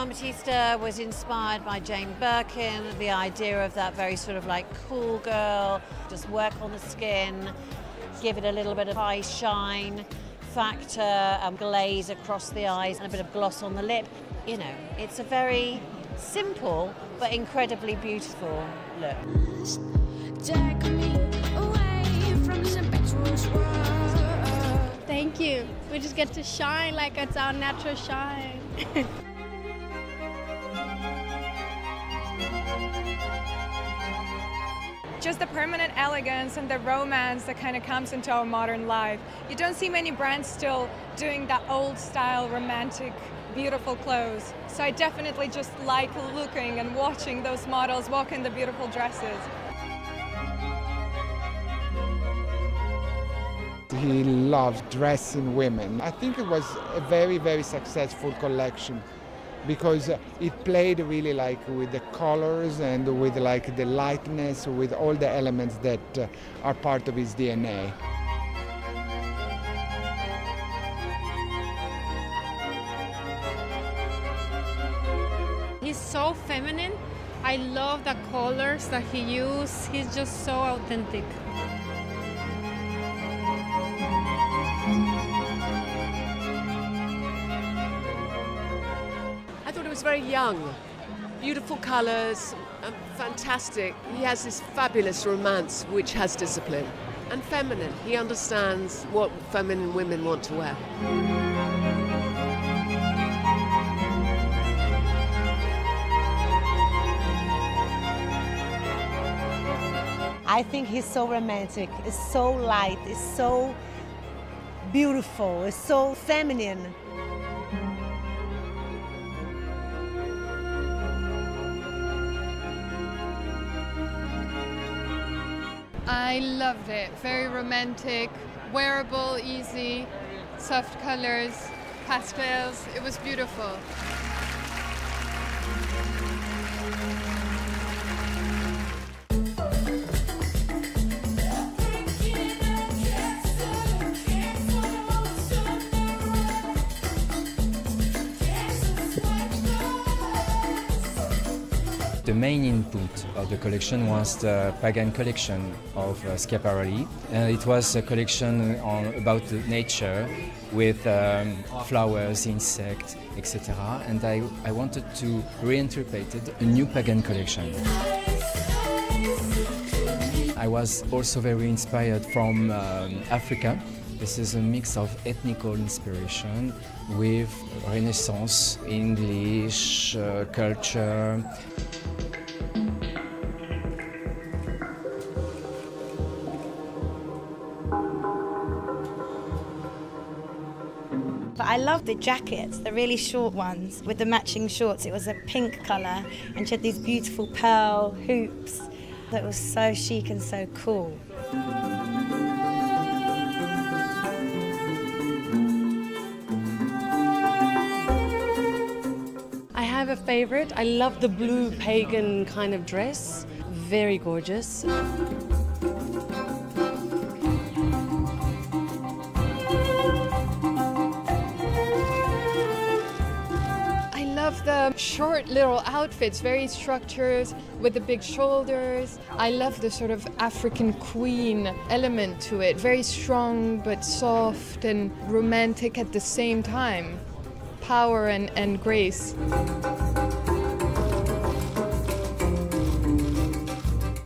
Giambattista was inspired by Jane Birkin, the idea of that very sort of like cool girl, just work on the skin, give it a little bit of eye shine factor, glaze across the eyes and a bit of gloss on the lip. You know, it's a very simple but incredibly beautiful look. Thank you. We just get to shine like it's our natural shine. Just the permanent elegance and the romance that kind of comes into our modern life. You don't see many brands still doing that old style, romantic, beautiful clothes. So I definitely just like looking and watching those models walk in the beautiful dresses. He loved dressing women. I think it was a very, very successful collection because it played really like with the colors and with like the lightness, with all the elements that are part of his DNA. He's so feminine. I love the colors that he used. He's just so authentic. I thought it was very young, beautiful colours, fantastic. He has this fabulous romance which has discipline and feminine. He understands what feminine women want to wear. I think he's so romantic, it's so light, it's so beautiful, it's so feminine. I loved it. Very romantic, wearable, easy, soft colors, pastels. It was beautiful. The main input of the collection was the pagan collection of Schiaparelli. It was a collection about nature with flowers, insects, etc. And I wanted to reinterpret a new pagan collection. I was also very inspired from Africa. This is a mix of ethnical inspiration with Renaissance, English, culture. But I love the jackets, the really short ones with the matching shorts. It was a pink colour and she had these beautiful pearl hoops. That was so chic and so cool. I have a favourite. I love the blue pagan kind of dress. Very gorgeous. The short little outfits, very structured with the big shoulders. I love the sort of African queen element to it. Very strong but soft and romantic at the same time. Power and grace.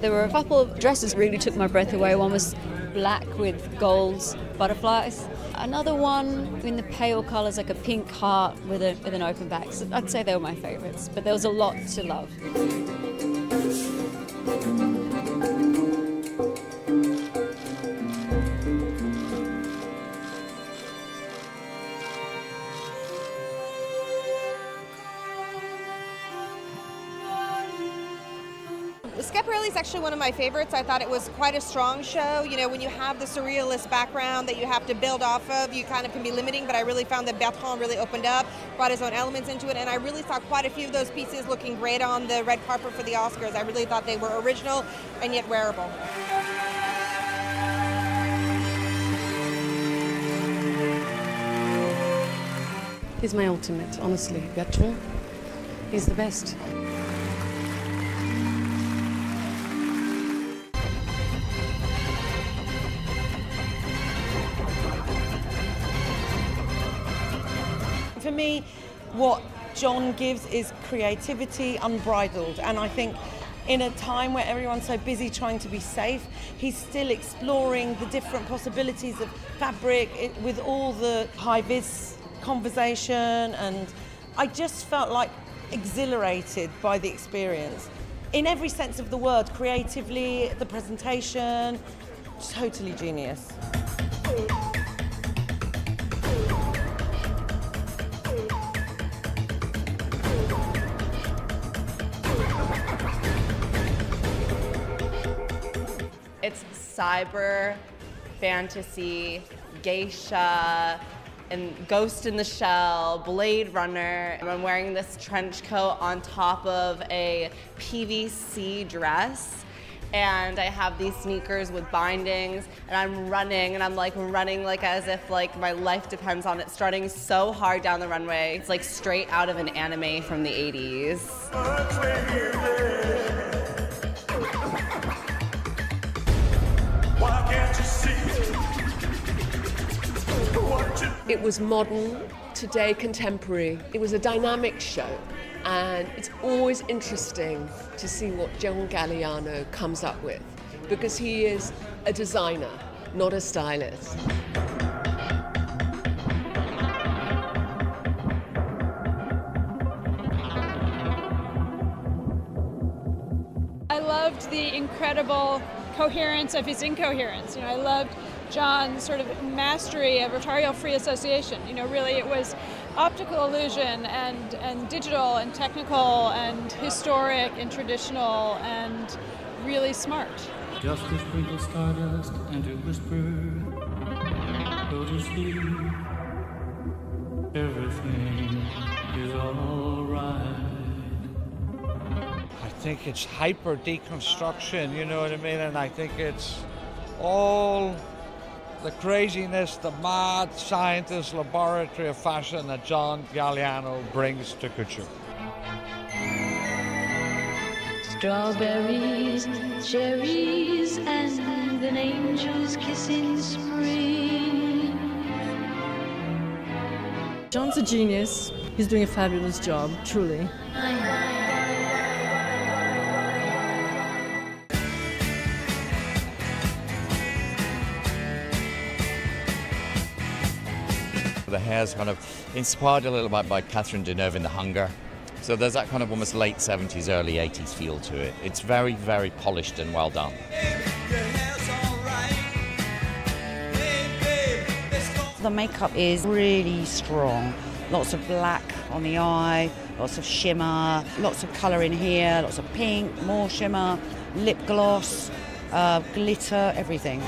There were a couple of dresses that really took my breath away. One was black with gold butterflies. Another one in the pale colours, like a pink heart with an open back. So I'd say they were my favourites, but there was a lot to love. Schiaparelli is actually one of my favorites. I thought it was quite a strong show. You know, when you have the surrealist background that you have to build off of, you kind of can be limiting, but I really found that Bertrand really opened up, brought his own elements into it, and I really saw quite a few of those pieces looking great on the red carpet for the Oscars. I really thought they were original and yet wearable. He's my ultimate, honestly, Bertrand. He's the best. For me, what John gives is creativity unbridled, and I think in a time where everyone's so busy trying to be safe, he's still exploring the different possibilities of fabric with all the high-vis conversation, and I just felt like exhilarated by the experience. In every sense of the word, creatively, the presentation, totally genius. It's cyber, fantasy, geisha, and Ghost in the Shell, Blade Runner. And I'm wearing this trench coat on top of a PVC dress. And I have these sneakers with bindings, and I'm running, and I'm like running like as if like my life depends on it, strutting so hard down the runway. It's like straight out of an anime from the 80s. It was modern, today contemporary. It was a dynamic show, and it's always interesting to see what John Galliano comes up with, because he is a designer, not a stylist. I loved the incredible coherence of his incoherence. I loved John's sort of mastery of rhetorical-free association. Really it was optical illusion and digital and technical and historic and traditional and really smart. Just a sprinkle stardust and to whisper, go to sleep, everything is all right. I think it's hyper deconstruction, you know what I mean? And I think it's all the craziness, the mad scientist laboratory of fashion that John Galliano brings to couture. Strawberries, cherries, and an angel's kiss in spring. John's a genius. He's doing a fabulous job, truly. The hair's kind of inspired a little bit by Catherine Deneuve in The Hunger. So there's that kind of almost late 70s, early 80s feel to it. It's very, very polished and well done. The makeup is really strong. Lots of black on the eye, lots of shimmer, lots of colour in here, lots of pink, more shimmer, lip gloss, glitter, everything.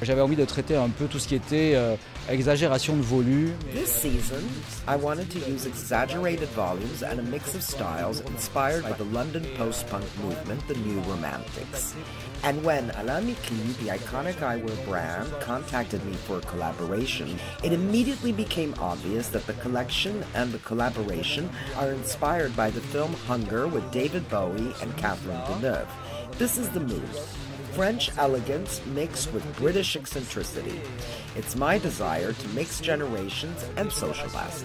J'avais envie de traiter un peu tout ce qui était exagération de volume. This season, I wanted to use exaggerated volumes and a mix of styles inspired by the London post-punk movement, the New Romantics. And when Alain Miquelin, the iconic eyewear brand, contacted me for a collaboration, it immediately became obvious that the collection and the collaboration are inspired by the film Hunger with David Bowie and Catherine Deneuve. This is the move. French elegance mixed with British eccentricity. It's my desire to mix generations and social classes.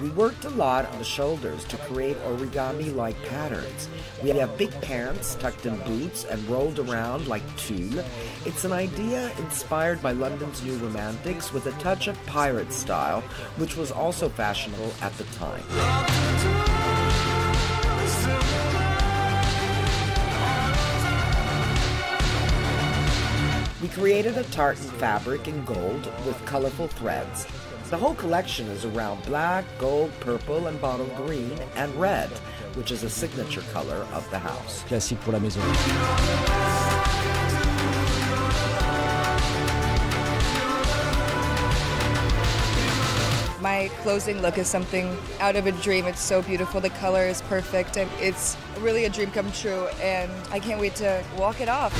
We worked a lot on the shoulders to create origami-like patterns. We have big pants tucked in boots and rolled around like tulle. It's an idea inspired by London's New Romantics with a touch of pirate style, which was also fashionable at the time. We created a tartan fabric in gold with colorful threads. The whole collection is around black, gold, purple, and bottle green, and red, which is a signature color of the house. Classique pour la maison. My closing look is something out of a dream. It's so beautiful. The color is perfect, and it's really a dream come true, and I can't wait to walk it off.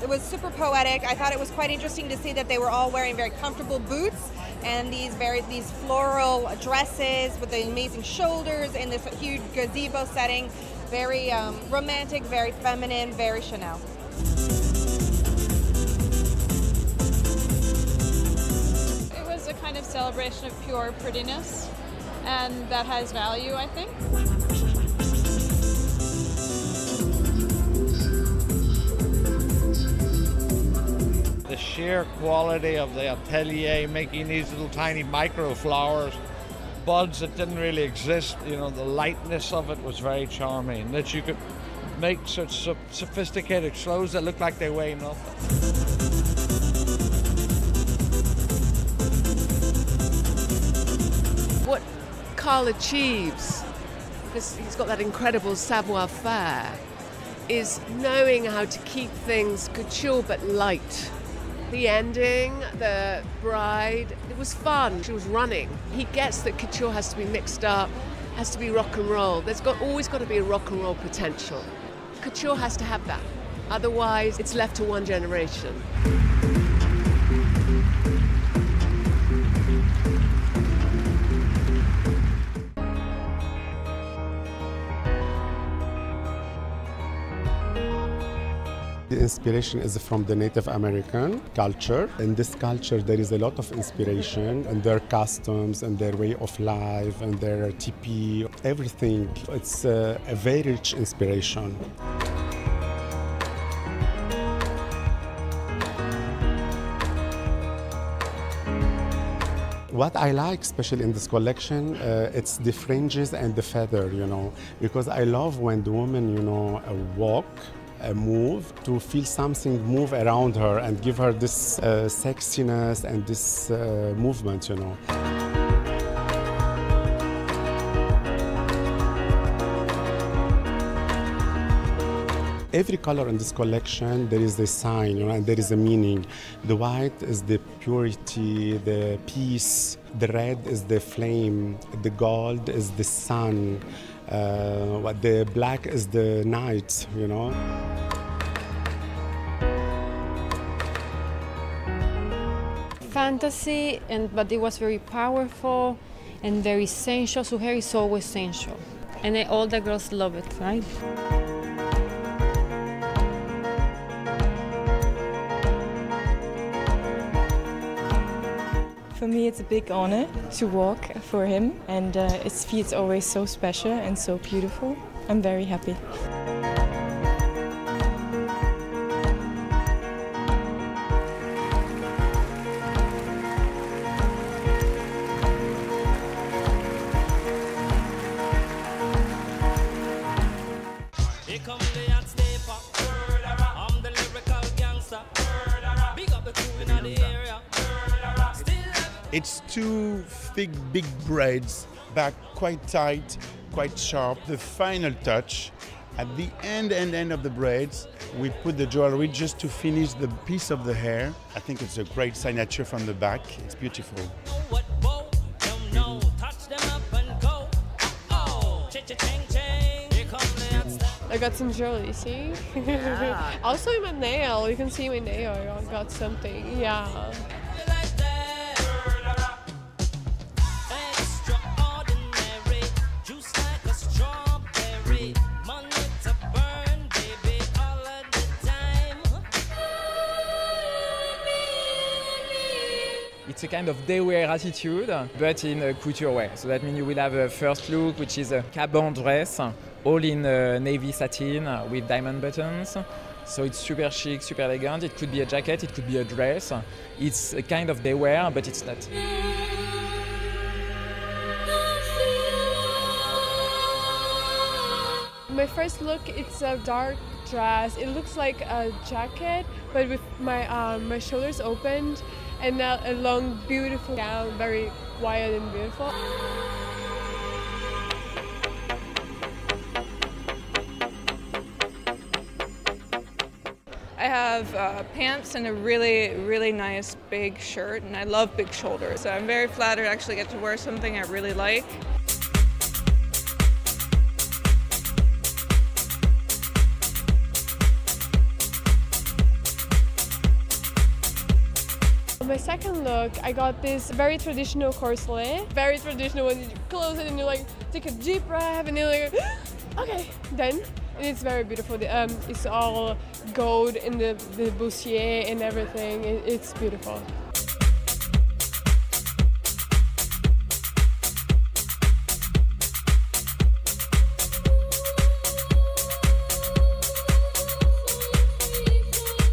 Was super poetic. I thought it was quite interesting to see that they were all wearing very comfortable boots and these floral dresses with the amazing shoulders in this huge gazebo setting. Very romantic, very feminine, very Chanel. It was a kind of celebration of pure prettiness, and that has value, I think. The sheer quality of the atelier, making these little tiny micro flowers, buds that didn't really exist. You know, the lightness of it was very charming. That you could make such sophisticated clothes that look like they weigh nothing. What Carl achieves, because he's got that incredible savoir-faire, is knowing how to keep things couture but light. The ending, the bride, it was fun. She was running. He gets that couture has to be mixed up, has to be rock and roll. There's always got to be a rock and roll potential. Couture has to have that. Otherwise, it's left to one generation. The inspiration is from the Native American culture. In this culture, there is a lot of inspiration in their customs and their way of life and their teepee, everything. It's a very rich inspiration. What I like, especially in this collection, it's the fringes and the feather, you know, because I love when the woman, you know, walk, move, to feel something move around her and give her this sexiness and this movement, you know. Every color in this collection, there is a sign, you know, and there is a meaning. The white is the purity, the peace. The red is the flame. The gold is the sun. The black is the night, you know. Fantasy, but it was very powerful and very sensual. So hair is always sensual, and all the girls love it, right? For me, it's a big honor to walk for him, and his feet always so special and so beautiful. I'm very happy. It's two thick, big braids, back quite tight, quite sharp. The final touch, at the end of the braids, we put the jewelry just to finish the piece of the hair. I think it's a great signature from the back. It's beautiful. I got some jewelry, see? Yeah. Also in my nail, you can see my nail, I got something, yeah. It's a kind of day-wear attitude, but in a couture way. So that means you will have a first look, which is a caban dress, all in navy satin with diamond buttons. So it's super chic, super elegant. It could be a jacket, it could be a dress. It's a kind of day-wear, but it's not. My first look, it's a dark dress. It looks like a jacket, but with my shoulders opened, and a long, beautiful gown, very wide and beautiful. I have pants and a really, really nice big shirt, and I love big shoulders. So I'm very flattered to actually get to wear something I really like. My second look, I got this very traditional corset. Very traditional when you close it and you like take a deep breath and you're like, okay, done. And it's very beautiful. It's all gold in the bustier and everything. It's beautiful.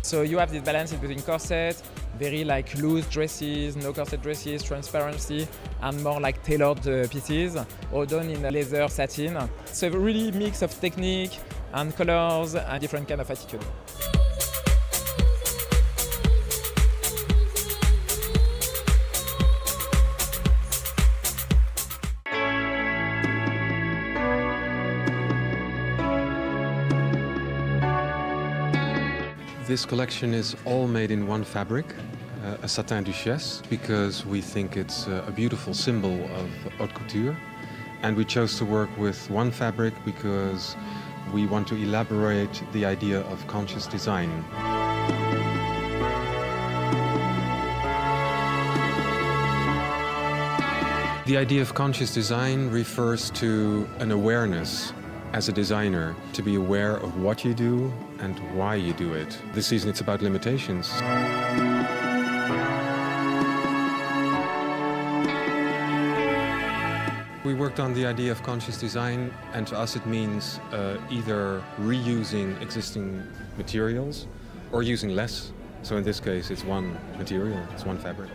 So you have this balance between corset, very like loose dresses, no corset dresses, transparency, and more like tailored pieces, all done in leather satin. So a really mix of technique and colors and different kind of attitude. This collection is all made in one fabric, a satin duchesse, because we think it's a beautiful symbol of haute couture. And we chose to work with one fabric because we want to elaborate the idea of conscious design. The idea of conscious design refers to an awareness as a designer, to be aware of what you do and why you do it. This season it's about limitations. We worked on the idea of conscious design, and to us it means either reusing existing materials or using less. So in this case it's one material, it's one fabric.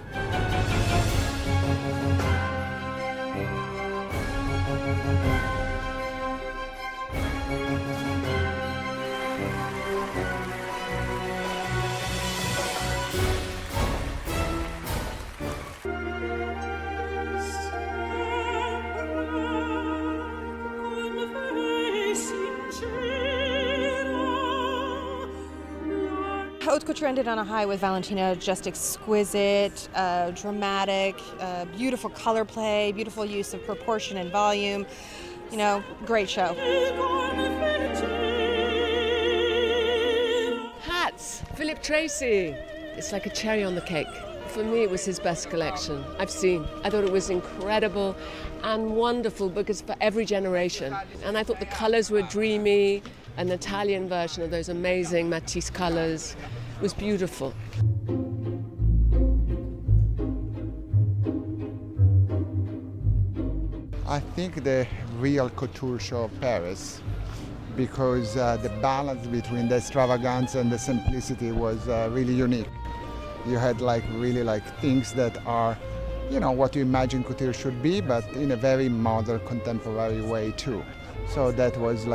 Haute Couture ended on a high with Valentina, just exquisite, dramatic, beautiful color play, beautiful use of proportion and volume. You know, great show. Hats, Philip Tracy. It's like a cherry on the cake. For me, it was his best collection I've seen. I thought it was incredible and wonderful because for every generation. And I thought the colors were dreamy. An Italian version of those amazing Matisse colors was beautiful. I think the real couture show of Paris, because the balance between the extravagance and the simplicity was really unique. You had really things that are, you know, what you imagine couture should be, but in a very modern, contemporary way too. So that was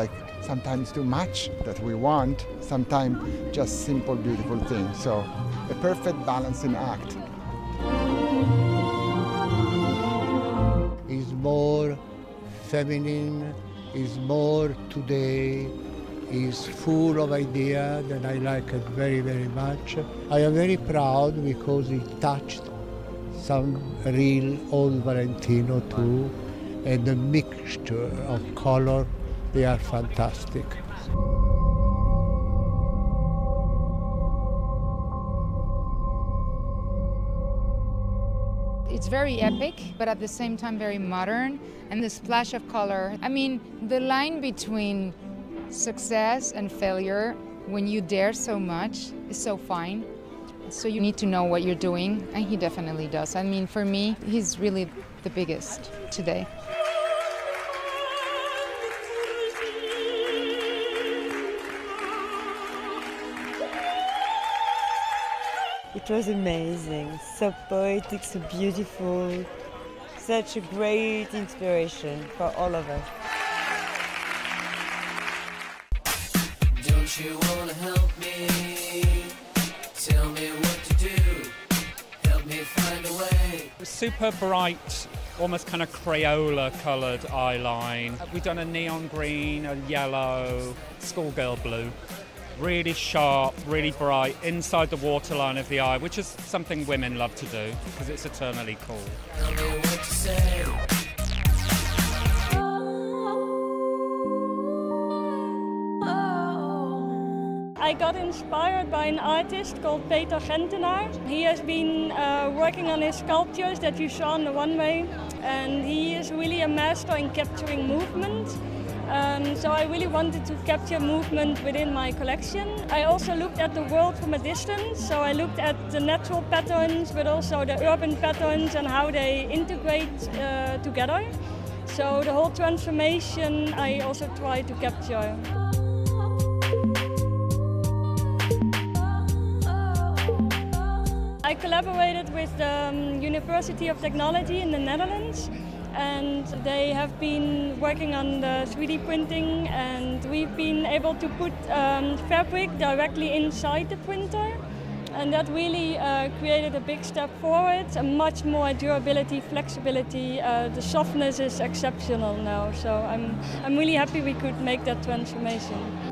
sometimes too much that we want, sometimes just simple, beautiful things. So a perfect balancing act. Is more feminine, is more today, is full of ideas that I like it very, very much. I am very proud because it touched some real old Valentino too, and the mixture of color, they are fantastic. It's very epic, but at the same time very modern, and the splash of color. I mean, the line between success and failure, when you dare so much, is so fine. So you need to know what you're doing, and he definitely does. I mean, for me, he's really the biggest today. It was amazing, so poetic, so beautiful, such a great inspiration for all of us. Don't you wanna help me? Tell me what to do. Help me find a way. Super bright, almost kind of Crayola coloured eyeline. We've done a neon green, a yellow, schoolgirl blue. Really sharp, really bright, inside the waterline of the eye, which is something women love to do because it's eternally cool. Tell me what to say. I got inspired by an artist called Peter Gentenaar. He has been working on his sculptures that you saw on the runway, and he is really a master in capturing movement. So I really wanted to capture movement within my collection. I also looked at the world from a distance, so I looked at the natural patterns but also the urban patterns and how they integrate together. So the whole transformation I also tried to capture. I collaborated with the University of Technology in the Netherlands, and they have been working on the 3D printing, and we've been able to put fabric directly inside the printer, and that really created a big step forward, and much more durability, flexibility. The softness is exceptional now, so I'm really happy we could make that transformation.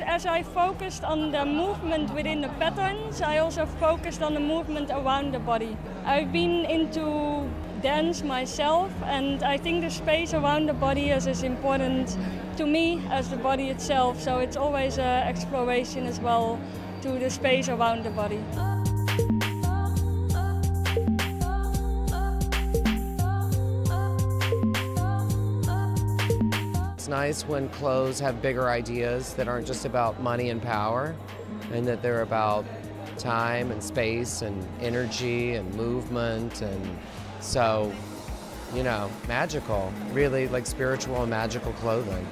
As I focused on the movement within the patterns, I also focused on the movement around the body. I've been into dance myself, and I think the space around the body is as important to me as the body itself, so it's always an exploration as well to the space around the body. It's nice when clothes have bigger ideas that aren't just about money and power, and that they're about time and space and energy and movement, and so, you know, magical, really like spiritual and magical clothing.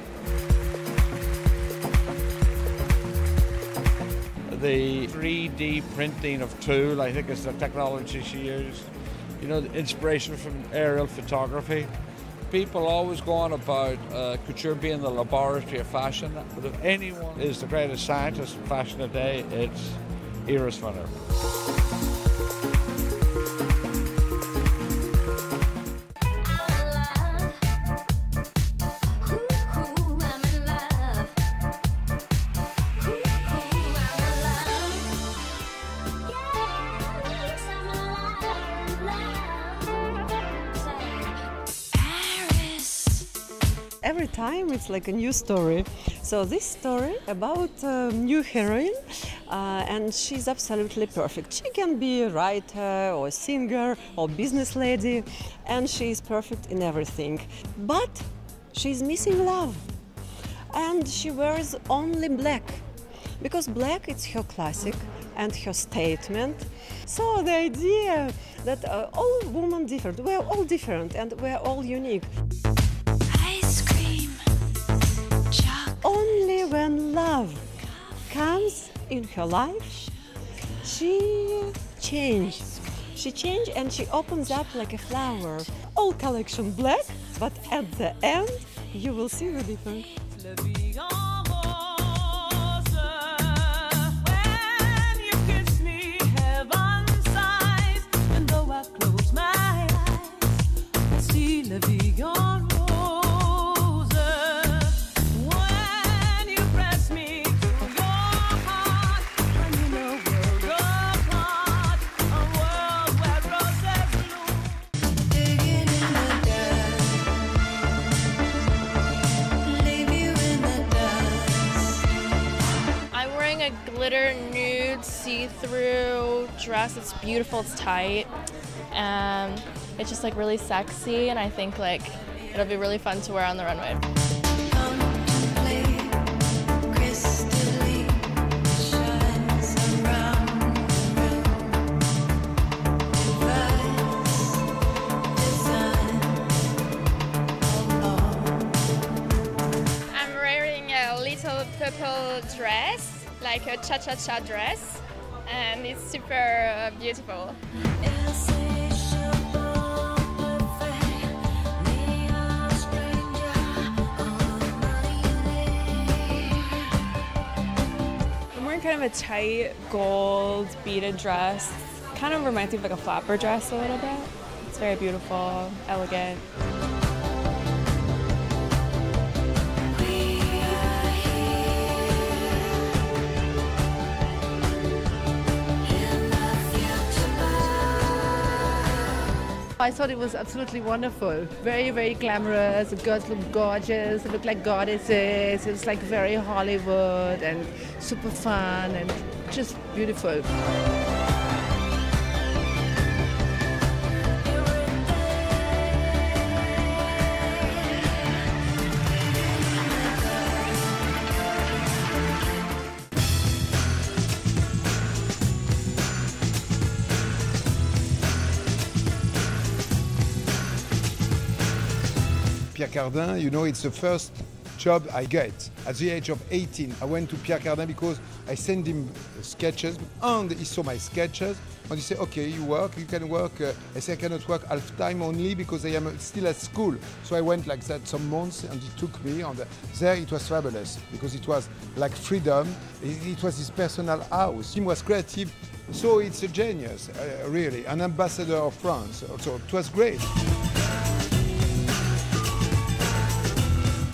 The 3D printing of tulle, I think, is the technology she used. You know, the inspiration from aerial photography. People always go on about couture being the laboratory of fashion, but if anyone is the greatest scientist in fashion today, it's Iris Winner. Every time it's like a new story. So this story about a new heroine, and she's absolutely perfect. She can be a writer or a singer or business lady, and she's perfect in everything. But she's missing love, and she wears only black, because black is her classic and her statement. So the idea that all women different, we're all different and we're all unique. Only when love comes in her life, she changes. She changes and she opens up like a flower. All collection black, but at the end, you will see the difference. Glitter nude see-through dress. It's beautiful, it's tight, and it's just like really sexy, and I think like it'll be really fun to wear on the runway. I'm wearing a little purple dress. like a cha-cha-cha dress, and it's super beautiful. I'm wearing kind of a tight gold beaded dress, kind of reminds me of like a flapper dress a little bit. It's very beautiful, elegant. I thought it was absolutely wonderful. Very, very glamorous. The girls look gorgeous. They look like goddesses. It's like very Hollywood and super fun and just beautiful. Pierre Cardin, you know, it's the first job I get. At the age of 18, I went to Pierre Cardin because I sent him sketches and he saw my sketches and he said, okay, you can work. I said, I cannot work half time only because I am still at school. So I went like that some months and he took me and there it was fabulous because it was like freedom. It was his personal house. He was creative. So it's a genius, really, an ambassador of France. So it was great.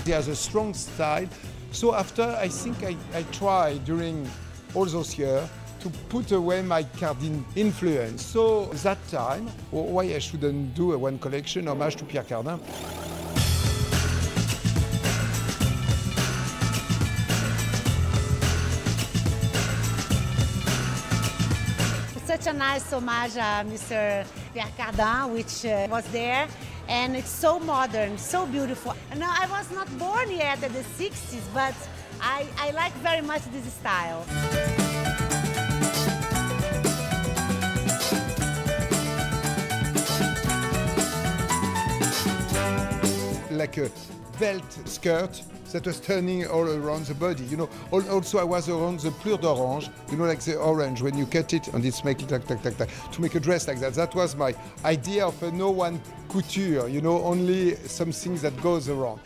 He has a strong style. So after, I think I tried during all those years to put away my Cardin influence. So that time, why I shouldn't do a one collection homage to Pierre Cardin? Such a nice homage to Mr. Pierre Cardin, which was there. And it's so modern, so beautiful. No, I was not born yet in the 60s, but I like very much this style. Like a belt skirt that was turning all around the body. You know, also I was around the pleure d'orange, you know, like the orange, when you cut it and it's making tac, tac, tac, tac, to make a dress like that. That was my idea of a no one couture, you know, only something that goes around.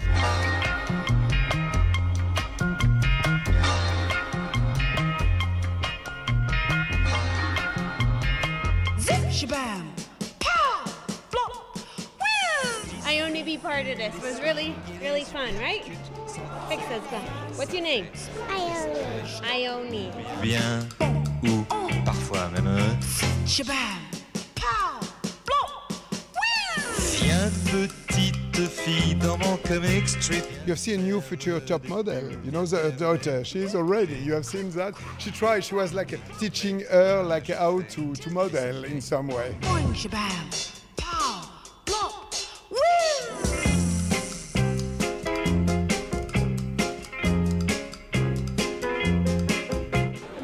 Zip, shabam, pow, flop, woo! I only be part of this. It was really, really fun, right? Fix us, go. What's your name? Ione. Ione. Bien, ou parfois même. Shabam, pow, flop, woo! Viens petite fille dans mon comic strip. You have seen a new future top model. You know the daughter, she's already, you have seen that? She tried, she was like teaching her like how to model in some way. Boing, shabam, pow, flop, woo!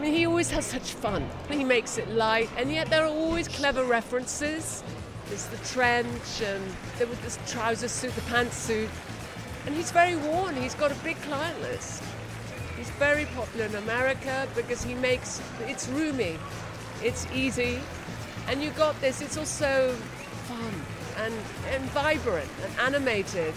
He always has such fun. He makes it light, and yet there are always clever references. There's the trench, and there was this trouser suit, the pantsuit. And he's very worn. He's got a big client list. He's very popular in America because he makes, it's roomy, it's easy, and you got this, it's also fun and vibrant and animated.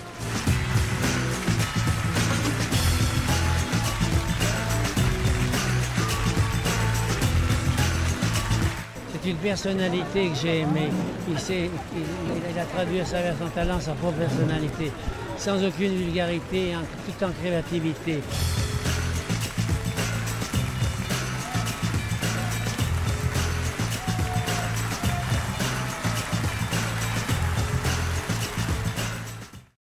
C'est une personnalité que j'ai aimée. Il a traduit à travers son talent sa propre personnalité, sans aucune vulgarité, tout en créativité.